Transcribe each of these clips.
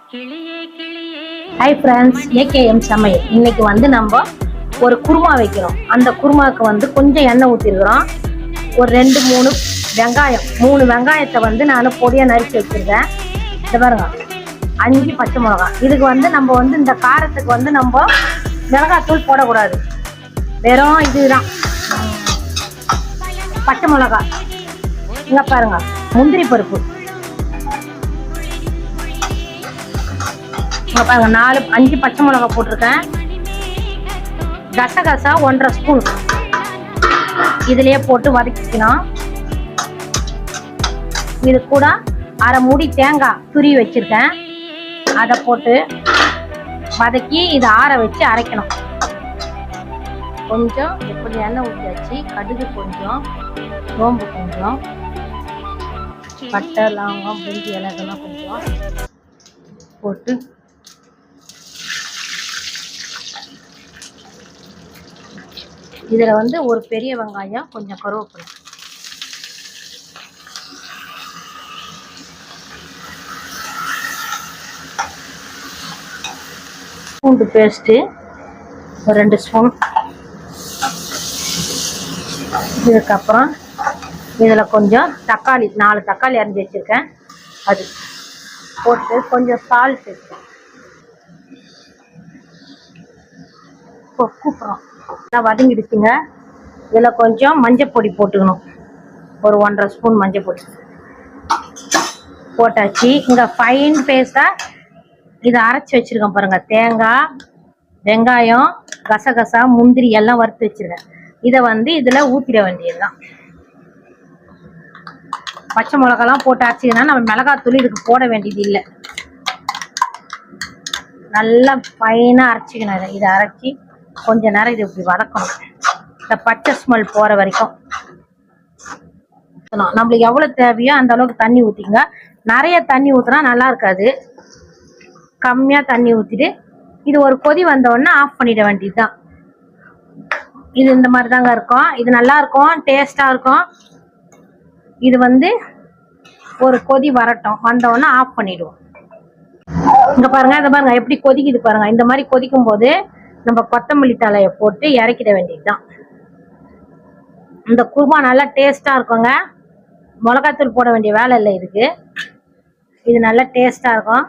Hi friends, AKM சமையல். இன்னைக்கு வந்து நம்ம ஒரு குருமா வைக்கிறோம். அந்த குருமாவுக்கு வந்து கொஞ்சம் எண்ணெய் ஊற்றிருக்கிறோம். ஒரு 2-3 வெங்காயம், 3 வெங்காயத்தை வந்து நான் பொடியாக நறுக்கி வச்சுருக்கேன். இதை பாருங்க, 5 பச்சை மிளகாய். இதுக்கு வந்து நம்ம வந்து இந்த காரத்துக்கு வந்து நம்ம மிளகாத்தூள் போடக்கூடாது, வெறும் இதுதான் பச்சை மிளகாய். இங்கே பாருங்க, முந்திரி பருப்பு பாருங்க, 4-5 பச்சை மிளகாய் போட்டிருக்கேன். கசகசா 1.5 ஸ்பூன் இதுலயே போட்டு வதக்கிக்கணும். இது கூட அரை மூடி தேங்காய் துருவி வச்சிருக்கேன், அதை போட்டு வதக்கி இதை ஆற வச்சு அரைக்கணும். கொஞ்சம் எப்படி எண்ணெய் ஊற்றியாச்சு, கடுகு கொஞ்சம், சோம்பு கொஞ்சம், பட்டை லவங்கம் பிரிஞ்சி இலக்கெல்லாம் கொஞ்சம் போட்டு இதில் வந்து ஒரு பெரிய வெங்காயம், கொஞ்சம் கருவேப்பிலை, பூண்டு பேஸ்ட்டு ஒரு 2 ஸ்பூன். இதுக்கப்புறம் இதில் கொஞ்சம் தக்காளி, 4 தக்காளி அரைஞ்சி வச்சுருக்கேன், அது போட்டு கொஞ்சம் சால்ட்டு, கூப்பிட்றோம். நல்லா வதங்கிடுச்சுங்க. இதில் கொஞ்சம் மஞ்சள் பொடி போட்டுக்கணும், ஒரு 1.5 ஸ்பூன் மஞ்சள் பொடி போட்டாச்சு. இங்கே ஃபைன் பேஸ்ட்டாக இதை அரைச்சி வச்சுருக்கேன் பாருங்கள். தேங்காய், வெங்காயம், கசகசா, முந்திரி எல்லாம் வறுத்து வச்சுருக்கேன். இதை வந்து இதில் ஊற்றிட வேண்டியதுதான். பச்சை மிளகாலாம் போட்டு அரைச்சிங்கன்னா நம்ம மிளகாத்தூள் இதுக்கு போட வேண்டியது இல்லை. நல்லா ஃபைனாக அரைச்சிக்கணும். இதை அரைச்சி கொஞ்ச நேரம் இது இப்படி வதக்கணும், இந்த பச்சை ஸ்மெல் போகிற வரைக்கும். நம்மளுக்கு எவ்வளோ தேவையோ அந்த அளவுக்கு தண்ணி ஊற்றிங்க. நிறைய தண்ணி ஊற்றினா நல்லா இருக்காது, கம்மியாக தண்ணி ஊற்றிட்டு இது ஒரு கொதி வந்தோடனே ஆஃப் பண்ணிட வேண்டியது தான். இது இந்த மாதிரி தாங்க இருக்கும். இது நல்லா இருக்கும், டேஸ்ட்டாக இருக்கும். இது வந்து ஒரு கொதி வரட்டும், வந்தோடனே ஆஃப் பண்ணிவிடுவோம். இங்கே பாருங்கள், இதை பாருங்கள் எப்படி கொதிக்குது பாருங்கள். இந்த மாதிரி கொதிக்கும் போது நம்ம கொத்தமல்லி தலையை போட்டு இறக்கிட வேண்டியது தான். இந்த குருமா நல்லா டேஸ்ட்டாக இருக்குங்க. மிளகாத்தூள் போட வேண்டிய வேலை இல்லை இதுக்கு. இது நல்லா டேஸ்ட்டாக இருக்கும்.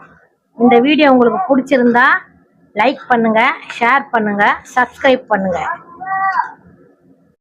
இந்த வீடியோ உங்களுக்கு பிடிச்சிருந்தா லைக் பண்ணுங்கள், ஷேர் பண்ணுங்கள், சப்ஸ்கிரைப் பண்ணுங்கள்.